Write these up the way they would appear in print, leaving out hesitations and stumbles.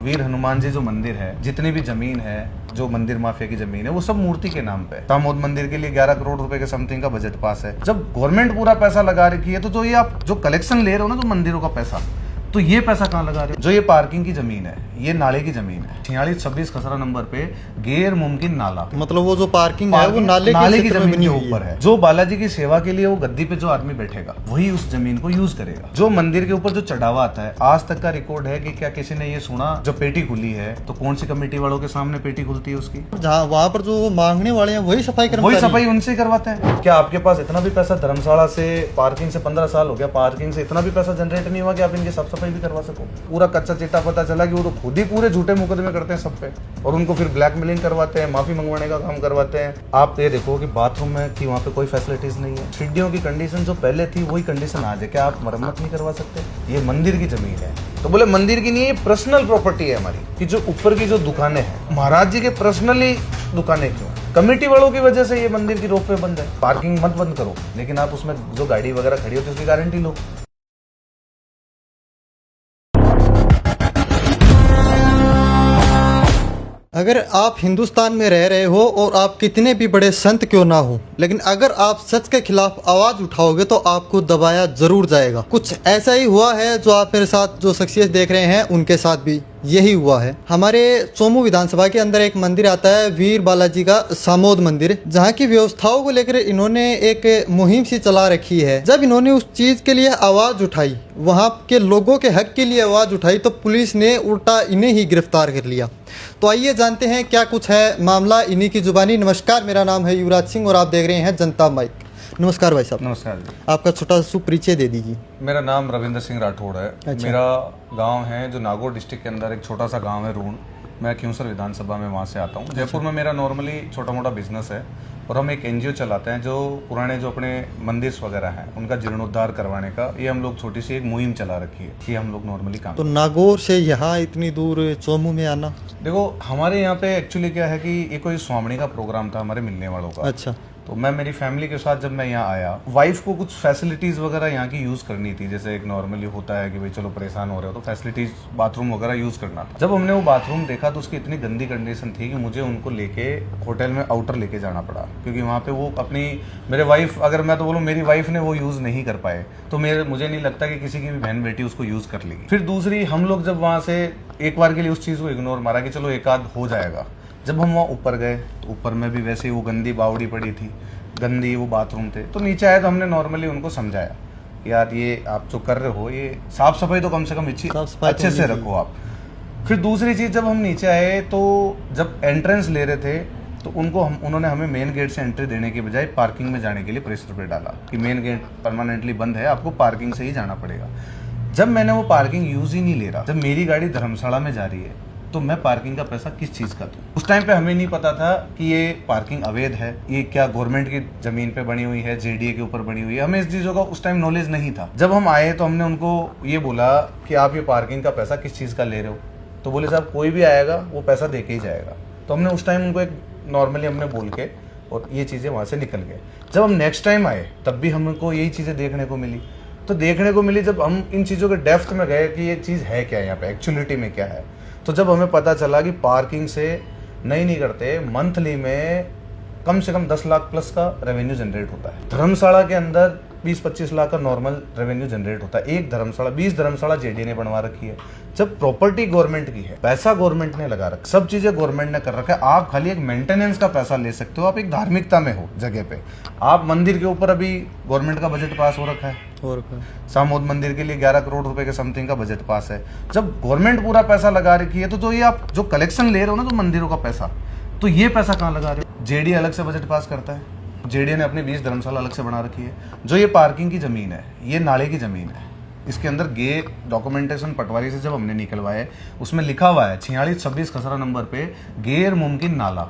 वीर हनुमान जी जो मंदिर है, जितनी भी जमीन है, जो मंदिर माफिया की जमीन है, वो सब मूर्ति के नाम पे है। दामोद मंदिर के लिए 11 करोड़ रुपए के समथिंग का बजट पास है। जब गवर्नमेंट पूरा पैसा लगा रखी है, तो जो ये आप जो कलेक्शन ले रहे हो ना, जो मंदिरों का पैसा, तो ये पैसा कहाँ लगा रहे हो? जो ये पार्किंग की जमीन है, ये नाले की जमीन है। 4626 खसरा नंबर पे गैर मुमकिन नाला, मतलब वो जो पार्किंग है वो नाले की जमीन के ऊपर है। जो बालाजी की सेवा के लिए वो गद्दी पे जो आदमी बैठेगा, वही उस जमीन को यूज करेगा। जो मंदिर के ऊपर जो चढ़ावा आता है, आज तक का रिकॉर्ड है कि क्या किसी ने ये सुना जो पेटी खुली है, तो कौन सी कमेटी वालों के सामने पेटी खुलती है उसकी? जहाँ वहाँ पर जो मांगने वाले हैं वही सफाई उनसे करवाते हैं। क्या आपके पास इतना भी पैसा धर्मशाला से पार्किंग से 15 साल हो गया, पार्किंग से इतना भी पैसा जनरेट नहीं हुआ कि आप इनकी साफ सफाई भी करवा सको? पूरा कच्चा चिट्टा पता चला कि वो तो खुद ही पूरे झूठे मुकदमे करते हैं सब पे, और उनको फिर ब्लैकमेलिंग करवाते हैं, माफी मंगवाने का काम करवाते हैं। आप ये देखो कि बाथरूम में कि वहाँ पे कोई फैसिलिटीज नहीं है, सीढ़ियों की कंडीशन जो पहले थी वही कंडीशन आज है। क्या आप मरम्मत नहीं करवा सकते? ये मंदिर की जमीन है। तो बोले मंदिर की नहीं, ये पर्सनल प्रॉपर्टी है हमारी। कि जो ऊपर की जो दुकानें हैं, महाराज जी के पर्सनली दुकानें क्यों? कमेटी वालों की वजह से ये मंदिर की रोप पे बंद है। पार्किंग मत बंद करो, लेकिन आप उसमें जो गाड़ी वगैरह खड़ी होती है उसकी गारंटी लो। अगर आप हिंदुस्तान में रह रहे हो और आप कितने भी बड़े संत क्यों ना हो, लेकिन अगर आप सच के खिलाफ आवाज उठाओगे तो आपको दबाया जरूर जाएगा। कुछ ऐसा ही हुआ है जो आप मेरे साथ जो शख्सियत देख रहे हैं उनके साथ भी यही हुआ है। हमारे चोमू विधानसभा के अंदर एक मंदिर आता है, वीर बालाजी का सामोद मंदिर, जहाँ की व्यवस्थाओं को लेकर इन्होंने एक मुहिम सी चला रखी है। जब इन्होंने उस चीज के लिए आवाज उठाई, वहाँ के लोगों के हक के लिए आवाज उठाई, तो पुलिस ने उल्टा इन्हें ही गिरफ्तार कर लिया। तो आइए जानते हैं क्या कुछ है मामला इन्हीं की जुबानी। नमस्कार, मेरा नाम है युवराज सिंह और आप देख रहे हैं जनता माइक। नमस्कार भाई साहब। नमस्कार जी। आपका छोटा सा परिचय दे दीजिए। मेरा नाम रविंद्र सिंह राठौड़ है। अच्छा। मेरा गांव है जो नागौर डिस्ट्रिक्ट के अंदर एक छोटा सा गांव है रूण। मैं क्यूंसर विधानसभा में वहाँ से आता हूँ। जयपुर में मेरा नॉर्मली छोटा मोटा बिजनेस है और हम एक एनजीओ चलाते हैं जो पुराने जो अपने मंदिर वगैरह हैं उनका जीर्णोद्धार करवाने का, ये हम लोग छोटी सी एक मुहिम चला रखी है। ये हम लोग नॉर्मली काम। तो नागौर से यहाँ इतनी दूर चोमू में आना? देखो, हमारे यहाँ पे एक्चुअली क्या है कि ये कोई स्वामी का प्रोग्राम था हमारे मिलने वालों का। अच्छा। तो मैं मेरी फैमिली के साथ जब मैं यहाँ आया, वाइफ को कुछ फैसिलिटीज वगैरह यहाँ की यूज करनी थी। जैसे एक नॉर्मली होता है कि भाई चलो परेशान हो रहे हो तो फैसिलिटीज बाथरूम वगैरह यूज करना था। जब हमने वो बाथरूम देखा तो उसकी इतनी गंदी कंडीशन थी कि मुझे उनको लेके होटल में आउटर लेके जाना पड़ा, क्योंकि वहाँ पे वो अपनी मेरे वाइफ, अगर मैं तो बोलूँ मेरी वाइफ ने वो यूज नहीं कर पाए, तो मुझे नहीं लगता कि किसी की भी बहन बेटी उसको यूज कर लेगी। फिर दूसरी, हम लोग जब वहाँ से एक बार के लिए उस चीज को इग्नोर मारा कि चलो एक आध हो जाएगा। जब हम वहाँ ऊपर गए तो ऊपर में भी वैसे ही वो गंदी बावड़ी पड़ी थी, गंदी वो बाथरूम थे। तो नीचे आए तो हमने नॉर्मली उनको समझाया, यार ये आप जो कर रहे हो, ये साफ सफाई तो कम से कम अच्छे से रखो आप। फिर दूसरी चीज, जब हम नीचे आए तो जब एंट्रेंस ले रहे थे तो उन्होंने हमें मेन गेट से एंट्री देने के बजाय पार्किंग में जाने के लिए प्रेशर पे डाला कि मेन गेट परमानेंटली बंद है, आपको पार्किंग से ही जाना पड़ेगा। जब मैंने वो पार्किंग यूज ही नहीं ले रहा, जब मेरी गाड़ी धर्मशाला में जा रही है, तो मैं पार्किंग का पैसा किस चीज का दूं? उस टाइम पे हमें नहीं पता था कि ये पार्किंग अवैध है, ये क्या गवर्नमेंट की जमीन पे बनी हुई है, जेडीए के ऊपर बनी हुई है। हमें इस चीजों का उस टाइम नॉलेज नहीं था। जब हम आए तो हमने उनको ये बोला कि आप ये पार्किंग का पैसा किस चीज का ले रहे हो? तो बोले साहब कोई भी आएगा वो पैसा दे के ही जाएगा। तो हमने उस टाइम उनको एक नॉर्मली हमने बोल के और ये चीजें वहां से निकल गए। जब हम नेक्स्ट टाइम आए तब भी हमको यही चीजें देखने को मिली। तो देखने को मिली जब हम इन चीजों के डेप्थ में गए कि ये चीज है क्या, यहाँ पे एक्चुअलिटी में क्या है, तो जब हमें पता चला कि पार्किंग से नहीं करते, मंथली में कम से कम 10 लाख प्लस का रेवेन्यू जनरेट होता है। धर्मशाला के अंदर 20-25 लाख का नॉर्मल रेवेन्यू जनरेट होता है। एक धर्मशाला, 20 धर्मशाला जेडीए ने बनवा रखी है। जब प्रॉपर्टी गवर्नमेंट की है, पैसा गवर्नमेंट ने लगा रखा, सब चीजें गवर्नमेंट ने कर रखा है, आप खाली एक मेंटेनेंस का पैसा ले सकते हो। आप एक धार्मिकता में हो जगह पे। आप मंदिर के ऊपर अभी गवर्नमेंट का बजट पास हो रखा है, सामोद मंदिर के लिए 11 करोड़ रुपए के समथिंग का बजट पास है। जब गवर्नमेंट पूरा पैसा लगा रखी है, तो जो ये आप जो कलेक्शन ले रहे हो ना, जो मंदिरों का पैसा, तो ये पैसा कहाँ लगा रहे हो? जेडीए अलग से बजट पास करता है, जेडीए ने अपनी 20 धर्मशाला अलग से बना रखी है। जो ये पार्किंग की जमीन है, ये नाले की जमीन है। इसके अंदर गे डॉक्यूमेंटेशन पटवारी से जब हमने निकलवाए, उसमें लिखा हुआ है 4626 खसरा नंबर पे गैर मुमकिन नाला।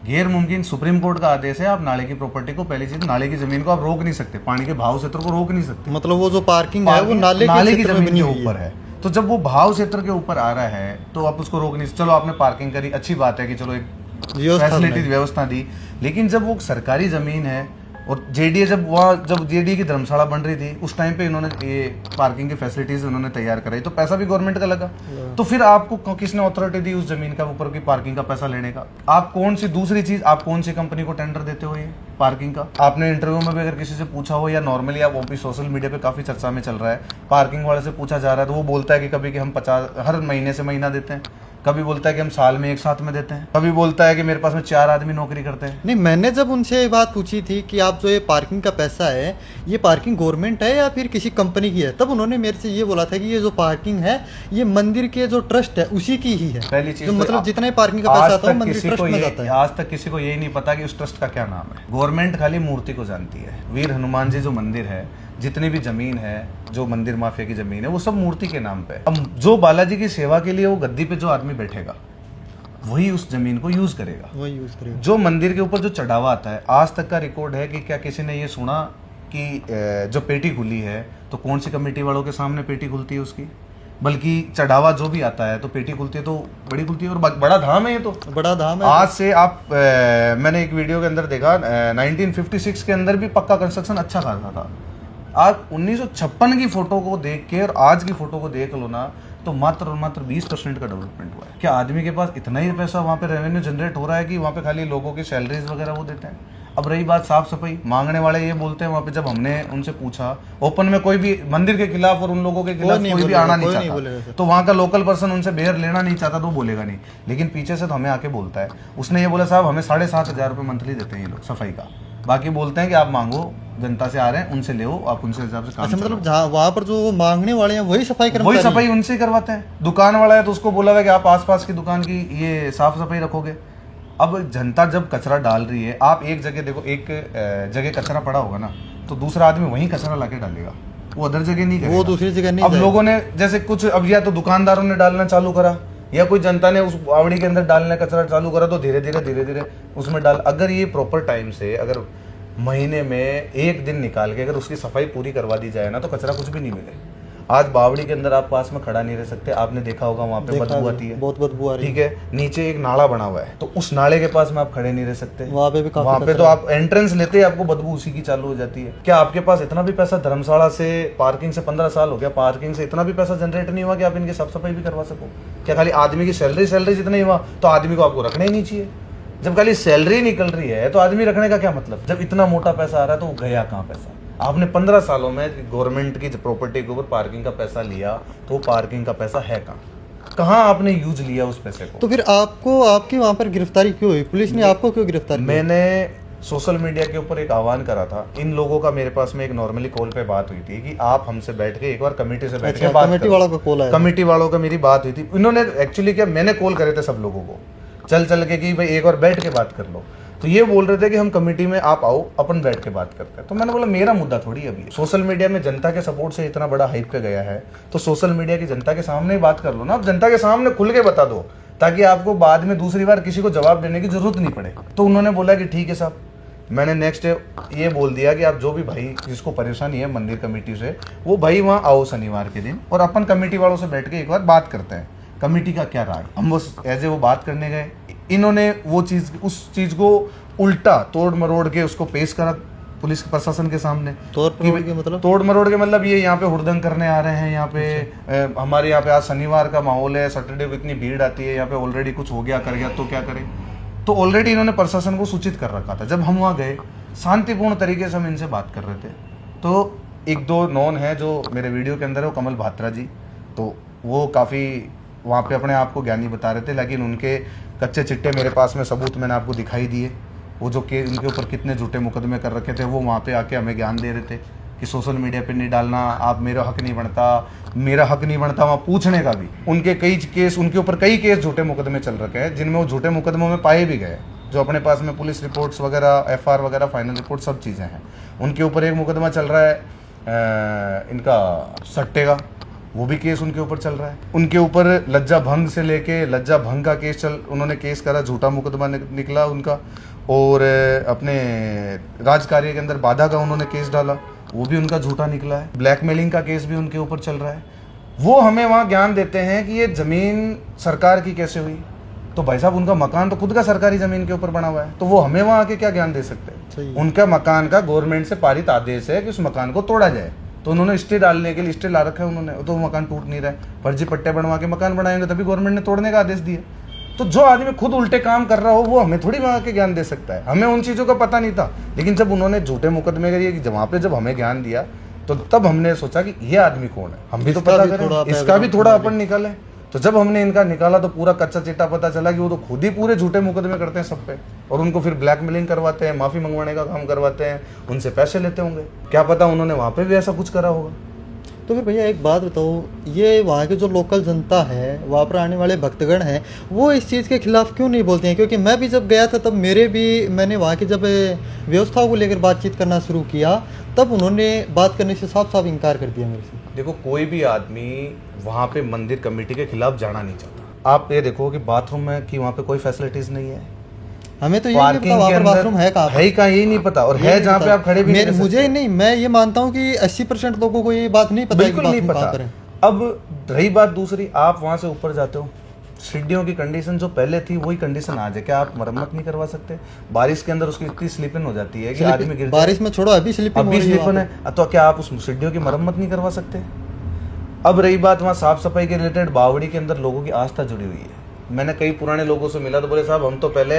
गैर मुमकिन, सुप्रीम कोर्ट का आदेश है, आप नाले की प्रॉपर्टी को, पहली चीज नाले की जमीन को आप रोक नहीं सकते, पानी के भाव क्षेत्र को रोक नहीं सकते। मतलब वो जो पार्किंग है वो नाले की जमीन के ऊपर है। तो जब वो भाव क्षेत्र के ऊपर आ रहा है तो आप उसको रोक नहीं सकते। चलो आपने पार्किंग करी, अच्छी बात है कि चलो एक फैसिलिटी व्यवस्था दी, लेकिन जब वो सरकारी जमीन है, और जेडीए जब जेडीए की धर्मशाला बन रही थी उस टाइम पे इन्होंने ये पार्किंग की फैसिलिटीज उन्होंने तैयार कराई, तो पैसा भी गवर्नमेंट का लगा। तो फिर आपको किसने अथॉरिटी दी उस जमीन का ऊपर की पार्किंग का पैसा लेने का? आप कौन सी दूसरी चीज, आप कौन सी कंपनी को टेंडर देते हो ये पार्किंग का? आपने इंटरव्यू में भी अगर किसी से पूछा हो या नॉर्मली आप ऑफिस सोशल मीडिया पे काफी चर्चा में चल रहा है, पार्किंग वाले से पूछा जा रहा है तो वो बोलता है कि कभी कि हम 50 हर महीने से महीना देते हैं, कभी बोलता है कि हम साल में एक साथ में देते हैं, कभी बोलता है कि मेरे पास में 4 आदमी नौकरी करते हैं। नहीं, मैंने जब उनसे ये बात पूछी थी कि आप जो ये पार्किंग का पैसा है, ये पार्किंग गवर्नमेंट है या फिर किसी कंपनी की है, तब उन्होंने मेरे से ये बोला था कि ये जो पार्किंग है ये मंदिर के जो ट्रस्ट है उसी की ही है। पहली चीज जो तो मतलब जितना ही पार्किंग का पैसा आता है मंदिर ट्रस्ट में जाता है। आज तक किसी को यही नहीं पता कि उस ट्रस्ट का क्या नाम है। गवर्नमेंट खाली मूर्ति को जानती है। वीर हनुमान जी जो मंदिर है, जितनी भी जमीन है, जो मंदिर माफिया की जमीन है, वो सब मूर्ति के नाम पे है। अब जो बालाजी की सेवा के लिए वो गद्दी पे जो आदमी बैठेगा वही उस जमीन को यूज करेगा, वही यूज करेगा। जो मंदिर के ऊपर जो चढ़ावा आता है, आज तक का रिकॉर्ड है कि क्या किसी ने ये सुना कि जो पेटी खुली है तो कौन सी कमेटी वालों के सामने पेटी खुलती है उसकी? बल्कि चढ़ावा जो भी आता है तो पेटी खुलती है, तो बड़ी खुलती है। और बड़ा धाम है ये, तो बड़ा धाम है। आज से आप मैंने एक वीडियो के अंदर देखा 1956 के अंदर भी पक्का कंस्ट्रक्शन अच्छा खासा था। आज 1956 की फोटो को देख के और आज की फोटो को देख लो ना, तो मात्र और मात्र 20% का डेवलपमेंट हुआ है। क्या आदमी के पास इतना ही पैसा वहाँ पे रेवेन्यू जनरेट हो रहा है कि वहाँ पे खाली लोगों की सैलरीज वगैरह वो देते हैं? अब रही बात साफ सफाई, मांगने वाले ये बोलते हैं वहाँ पे, जब हमने उनसे पूछा ओपन में, कोई भी मंदिर के खिलाफ और उन लोगों के खिलाफ कोई भी आना नहीं चाहता, तो वहाँ का लोकल पर्सन उनसे बेयर लेना नहीं चाहता तो वो बोलेगा नहीं। लेकिन पीछे से तो हमें आके बोलता है, उसने ये बोला साहब हमें 7,500 रुपये मंथली देते हैं ये लोग सफाई का, बाकी बोलते हैं कि आप मांगो, जनता से आ रहे हैं उनसे ले, आप उनसे हिसाब से काम। अच्छा, मतलब जहाँ वहाँ पर जो मांगने वाले हैं वही सफाई उनसे ही करवाते हैं। दुकान वाला है तो उसको बोला हुआ कि आप आसपास की दुकान की ये साफ सफाई रखोगे। अब जनता जब कचरा डाल रही है, आप एक जगह देखो, एक जगह कचरा पड़ा होगा ना तो दूसरा आदमी वहीं कचरा लाके डालेगा, वो अदर जगह नहीं करेगा, वो दूसरी जगह नहीं। अब लोगों ने जैसे कुछ, अब या तो दुकानदारों ने डालना चालू करा या कोई जनता ने उस आवड़ी के अंदर डालना कचरा चालू करा, तो धीरे धीरे उसमें डाल। अगर ये प्रॉपर टाइम से, अगर महीने में एक दिन निकाल के अगर उसकी सफाई पूरी करवा दी जाए ना, तो कचरा कुछ भी नहीं मिले। आज बावड़ी के अंदर आप पास में खड़ा नहीं रह सकते, आपने देखा होगा वहाँ पे बदबू आती है, बहुत बदबू आ रही है। ठीक है, नीचे एक नाला बना हुआ है, तो उस नाले के पास में आप खड़े नहीं रह सकते, वहाँ पे भी काफी, वहाँ पे तो आप एंट्रेंस लेते ही आपको बदबू उसी की चालू हो जाती है। क्या आपके पास इतना भी पैसा, धर्मशाला से पार्किंग से 15 साल हो गया, पार्किंग से इतना भी पैसा जनरेट नहीं हुआ कि आप इनकी साफ सफाई भी करवा सको? क्या खाली आदमी की सैलरी जितना ही हुआ तो आदमी को आपको रखना ही नहीं चाहिए? जब खाली सैलरी निकल रही है तो आदमी रखने का क्या मतलब? जब इतना मोटा पैसा आ रहा है तो वो गया कहाँ पैसा? आपने 15 सालों में गवर्नमेंट की प्रॉपर्टी के ऊपर पार्किंग का पैसा लिया, तो पार्किंग का पैसा है कहाँ आपने यूज लिया उस पैसे को? तो फिर आपको, आपकी वहाँ पर गिरफ्तारी क्यों हुई? पुलिस ने आपको क्यों गिरफ्तार? मैंने सोशल मीडिया के ऊपर एक आह्वान करा था इन लोगों का, मेरे पास में एक नॉर्मली कॉल पे बात हुई थी कि आप हमसे बैठ के एक बार कमेटी से बैठ के बात करो। कमेटी वालों का कॉल आया? कमेटी वालों का मेरी बात हुई थी। इन्होंने एक्चुअली क्या, मैंने कॉल करे थे सब लोगों को चल के कि भाई एक बार बैठ के बात कर लो, तो ये बोल रहे थे कि हम कमेटी में आप आओ, अपन बैठ के बात करते हैं। तो मैंने बोला मेरा मुद्दा थोड़ी अभी सोशल मीडिया में जनता के सपोर्ट से इतना बड़ा हाइप पे गया है, तो सोशल मीडिया की जनता के सामने ही बात कर लो ना, आप जनता के सामने खुल के बता दो, ताकि आपको बाद में दूसरी बार किसी को जवाब देने की जरूरत नहीं पड़े। तो उन्होंने बोला कि ठीक है साहब। मैंने नेक्स्ट ये बोल दिया कि आप जो भी भाई जिसको परेशानी है मंदिर कमेटी से, वो भाई वहाँ आओ शनिवार के दिन, और अपन कमेटी वालों से बैठ के एक बार बात करते हैं, कमेटी का क्या राय। हम बस एज ए वो बात करने गए, इन्होंने वो चीज़, उस चीज़ को उल्टा तोड़ मरोड़ के उसको पेश करा पुलिस प्रशासन के सामने। तोड़ मरोड़ के मतलब ये यहाँ पे हुड़दंग करने आ रहे हैं, यहाँ पे हमारे यहाँ पे आज शनिवार का माहौल है, सैटरडे को इतनी भीड़ आती है, यहाँ पे ऑलरेडी कुछ हो गया कर गया तो क्या करें। तो ऑलरेडी इन्होंने प्रशासन को सूचित कर रखा था। जब हम वहाँ गए, शांतिपूर्ण तरीके से हम इनसे बात कर रहे थे, तो एक दो नॉन है जो मेरे वीडियो के अंदर है, वो कमल भात्रा जी, तो वो काफ़ी वहाँ पे अपने आप को ज्ञानी बता रहे थे, लेकिन उनके कच्चे चिट्टे मेरे पास में सबूत मैंने आपको दिखाई दिए। वो जो कि उनके ऊपर कितने झूठे मुकदमे कर रखे थे, वो वहाँ पे आके हमें ज्ञान दे रहे थे कि सोशल मीडिया पे नहीं डालना, आप मेरा हक नहीं बनता वहाँ पूछने का भी। उनके कई केस, उनके ऊपर कई केस झूठे मुकदमे चल रखे हैं, जिनमें वो झूठे मुकदमों में पाए भी गए, जो अपने पास में पुलिस रिपोर्ट्स वगैरह, FR वगैरह, फाइनल रिपोर्ट सब चीज़ें हैं। उनके ऊपर एक मुकदमा चल रहा है इनका सट्टे का, वो भी केस उनके ऊपर चल रहा है। उनके ऊपर लज्जा भंग से लेके लज्जा भंग का केस उन्होंने केस करा, झूठा मुकदमा निकला उनका। और अपने राजकार्य के अंदर बाधा का उन्होंने केस डाला, वो भी उनका झूठा निकला है। ब्लैकमेलिंग का केस भी उनके ऊपर चल रहा है। वो हमें वहाँ ज्ञान देते हैं कि ये ज़मीन सरकार की कैसे हुई, तो भाई साहब उनका मकान तो खुद का सरकारी जमीन के ऊपर बना हुआ है, तो वो हमें वहाँ आके क्या ज्ञान दे सकते सही हैं? है। उनका मकान का गवर्नमेंट से पारित आदेश है कि उस मकान को तोड़ा जाए, तो उन्होंने स्टे डालने के लिए स्टे ला रखा है उन्होंने, तो वो मकान टूट नहीं रहा है। फर्जी पट्टे बनवा के मकान बनाएंगे तभी गवर्नमेंट ने तोड़ने का आदेश दिया। तो जो आदमी खुद उल्टे काम कर रहा हो वो हमें थोड़ी वहाँ के ज्ञान दे सकता है। हमें उन चीज़ों का पता नहीं था, लेकिन जब उन्होंने झूठे मुकदमे करिए कि वहाँ पे जब हमें ज्ञान दिया तो तब हमने सोचा कि ये आदमी कौन है, हम भी तो इसका पता भी थोड़ा करें, इसका भी background थोड़ा अपन निकालें। तो जब हमने इनका निकाला तो पूरा कच्चा चिट्टा पता चला कि वो तो खुद ही पूरे झूठे मुकदमे करते हैं सब पे, और उनको फिर ब्लैकमेलिंग करवाते हैं, माफ़ी मंगवाने का काम करवाते हैं, उनसे पैसे लेते होंगे। क्या पता उन्होंने वहाँ पे भी ऐसा कुछ करा होगा। तो फिर भैया एक बात बताओ, ये वहाँ के जो लोकल जनता है, वहाँ पर आने वाले भक्तगण हैं, वो इस चीज़ के खिलाफ क्यों नहीं बोलते हैं? क्योंकि मैं भी जब गया था तब मैंने वहाँ की जब व्यवस्थाओं को लेकर बातचीत करना शुरू किया तब उन्होंने बात करने से साफ साफ इनकार कर दिया मेरे से। देखो कोई भी आदमी वहाँ पे मंदिर कमेटी के खिलाफ जाना नहीं चाहता। आप ये देखो कि बाथरूम में कि वहाँ पे कोई फैसिलिटीज नहीं है, हमें तो ये नहीं पता वहाँ पर बाथरूम है कहाँ है ही कहाँ, यही नहीं पता, और है जहाँ पे आप खड़े भी नहीं रह मुझे सकते। नहीं, मैं ये मानता हूँ कि 80% लोगों को ये बात नहीं पता है कि बिल्कुल नहीं बाथरूम पता। कहाँ पर है। अब रही बात दूसरी, आप वहाँ से ऊपर जाते हो, सीढ़ियों की कंडीशन जो पहले थी वही कंडीशन आज है, क्या आप मरम्मत नहीं करवा सकते? बारिश के अंदर उसकी इतनी स्लिपिंग हो जाती है कि आदमी गिर जाए। बारिश में छोड़ो, अभी स्लिपिंग हो अभी रही है स्लिपन वहाँ है, तो क्या आप उस सीढ़ियों की मरम्मत नहीं करवा सकते? अब रही बात वहाँ साफ सफाई के रिलेटेड, बावड़ी के अंदर लोगों की आस्था जुड़ी हुई है। मैंने कई पुराने लोगों से मिला तो बोले साहब हम तो पहले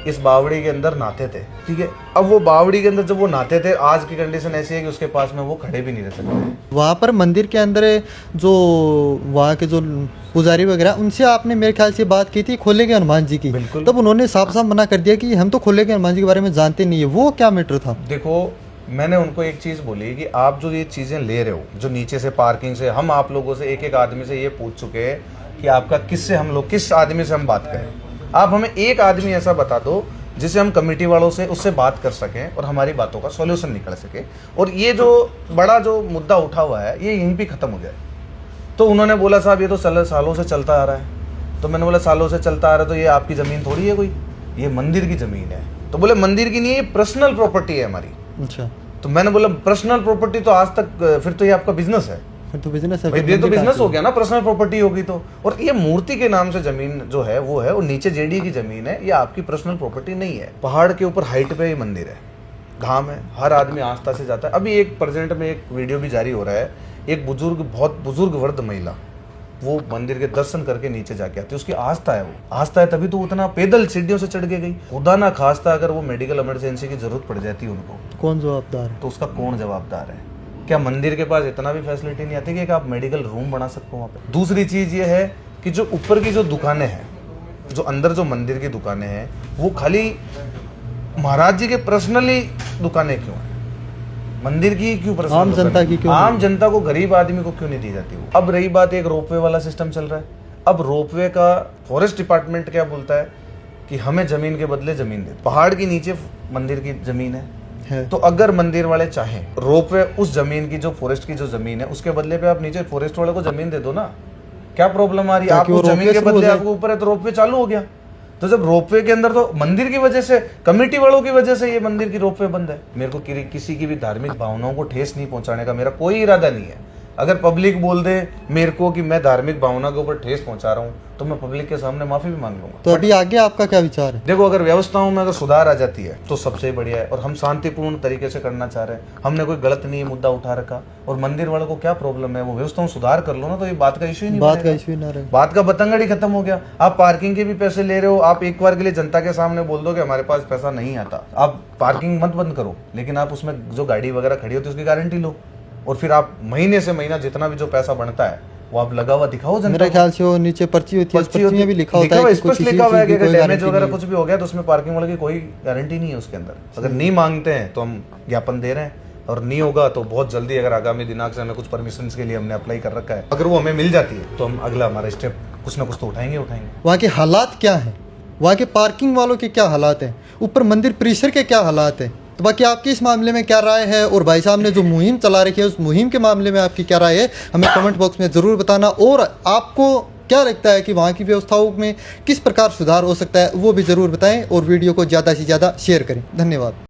इस बावड़ी के अंदर नहाते थे, ठीक है, अब वो बावड़ी के अंदर जब वो नहाते थे, आज की कंडीशन ऐसी है कि उसके पास में वो खड़े भी नहीं रह सकते। पर। वहाँ पर मंदिर के अंदर जो वहाँ के जो पुजारी वगैरह, उनसे आपने मेरे ख्याल से बात की थी खोले के हनुमान जी की, बिल्कुल। तब उन्होंने साफ साफ मना कर दिया कि हम तो खोले के हनुमान जी के बारे में जानते नहीं है। वो क्या मैटर था? देखो मैंने उनको एक चीज़ बोली कि आप जो ये चीज़ें ले रहे हो, जो नीचे से पार्किंग से, हम आप लोगों से एक एक आदमी से ये पूछ चुके हैं कि आपका किससे, हम लोग किस आदमी से हम बात करें। आप हमें एक आदमी ऐसा बता दो जिसे हम कमेटी वालों से उससे बात कर सकें और हमारी बातों का सॉल्यूशन निकल सके, और ये जो बड़ा जो मुद्दा उठा हुआ है ये यहीं पे ख़त्म हो जाए। तो उन्होंने बोला साहब ये तो सालों से चलता आ रहा है। तो मैंने बोला सालों से चलता आ रहा है तो ये आपकी ज़मीन थोड़ी है कोई, ये मंदिर की ज़मीन है। तो बोले मंदिर की नहीं है, ये पर्सनल प्रॉपर्टी है हमारी। अच्छा, तो मैंने बोला पर्सनल प्रॉपर्टी तो आज तक, फिर तो ये आपका बिजनेस है फिर तो बिजनेस है, भाई, फिर ये तो मंदिर बिजनेस कहाँ हो गया ना, पर्सनल प्रॉपर्टी होगी तो। और ये मूर्ति के नाम से जमीन जो है वो है, और नीचे जेडी की जमीन है, ये आपकी पर्सनल प्रॉपर्टी नहीं है। पहाड़ के ऊपर हाइट पे ये मंदिर है, धाम है, हर आदमी आस्था से जाता है। अभी एक प्रेजेंट में एक वीडियो भी जारी हो रहा है, एक बुजुर्ग, बहुत बुजुर्ग वृद्ध महिला, वो मंदिर के दर्शन करके नीचे जाके आती है, उसकी आस्था है, वो आस्था है तभी तो उतना पैदल सीढ़ियों से चढ़ के गई। खुदा ना खास्ता अगर वो मेडिकल इमरजेंसी की जरूरत पड़ जाती है उनको, से? कौन जवाबदार है? तो उसका कौन जवाबदार है? क्या मंदिर के पास इतना भी फैसिलिटी नहीं आती कि आप मेडिकल रूम बना सकते हो वहाँ पे? दूसरी चीज़ ये है कि जो ऊपर की जो दुकानें हैं, जो अंदर जो मंदिर की दुकानें हैं, वो खाली महाराज जी के पर्सनली दुकानें क्यों हैं? मंदिर की क्यों पर्सनल? आम जनता की क्यों? आम जनता को, गरीब आदमी को क्यों नहीं दी जाती वो? अब रही बात, एक रोपवे वाला सिस्टम चल रहा है। अब रोपवे का फॉरेस्ट डिपार्टमेंट क्या बोलता है कि हमें जमीन के बदले जमीन दे। पहाड़ के नीचे मंदिर की जमीन है, तो अगर मंदिर वाले चाहें रोपवे उस जमीन की, जो फॉरेस्ट की जो जमीन है, उसके बदले पे आप नीचे फॉरेस्ट वाले को जमीन दे दो ना, क्या प्रॉब्लम आ रही है? आप उस जमीन के बदले आपको ऊपर है तो रोपवे चालू हो गया। तो जब रोपवे के अंदर, तो मंदिर की वजह से, कमेटी वालों की वजह से ये मंदिर की रोपवे बंद है। मेरे को किसी की भी धार्मिक भावनाओं को ठेस नहीं पहुंचाने का मेरा कोई इरादा नहीं है। अगर पब्लिक बोल दे मेरे को कि मैं धार्मिक भावना के ऊपर ठेस पहुंचा रहा हूं, तो मैं पब्लिक के सामने माफी भी मांग लूंगा। तो अभी आगे आपका क्या विचार है? देखो अगर व्यवस्थाओं में अगर सुधार आ जाती है तो सबसे बढ़िया है, और हम शांतिपूर्ण तरीके से करना चाह रहे हैं, हमने कोई गलत नहीं मुद्दा उठा रखा। और मंदिर वालों को क्या प्रॉब्लम है, वो व्यवस्थाओं सुधार कर लो ना, तो ये बात का इशू ही नहीं बात का बनेगा। इशू ना रहे। बात का बतंगड़ ही खत्म हो गया। आप पार्किंग के भी पैसे ले रहे हो, आप एक बार के लिए जनता के सामने बोल दो कि हमारे पास पैसा नहीं आता, आप पार्किंग मत बंद करो, लेकिन आप उसमें जो गाड़ी वगैरह खड़ी होती है उसकी गारंटी लो, और फिर आप महीने से महीना जितना भी जो पैसा बनता है वो आप लगा हुआ दिखाओ जनता मेरे को। ख्याल से वो नीचे पर्ची होती है, उस पर्ची में भी लिखा होता है कि कुछ स्पष्ट लिखा हुआ है कि चीज़ की अगर कोई डैमेज गारंटी वगैरह नहीं कुछ भी हो गया तो उसमें पार्किंग वाले की कोई गारंटी नहीं है उसके अंदर। अगर नहीं मांगते हैं तो हम ज्ञापन दे रहे हैं, और नहीं होगा तो बहुत जल्दी, अगर आगामी दिनांक से हमें कुछ परमिशन के लिए हमने अप्लाई कर रखा है, अगर वो हमें मिल जाती है तो हम अगला हमारा स्टेप कुछ ना कुछ तो उठाएंगे। वहाँ के हालात क्या हैं, वहाँ के पार्किंग वालों के क्या हालात हैं, ऊपर मंदिर परिसर के क्या हालात हैं। तो बाकी आपकी इस मामले में क्या राय है, और भाई साहब ने जो मुहिम चला रखी है उस मुहिम के मामले में आपकी क्या राय है, हमें कमेंट बॉक्स में ज़रूर बताना। और आपको क्या लगता है कि वहाँ की व्यवस्थाओं में किस प्रकार सुधार हो सकता है वो भी ज़रूर बताएं, और वीडियो को ज़्यादा से ज़्यादा शेयर करें। धन्यवाद।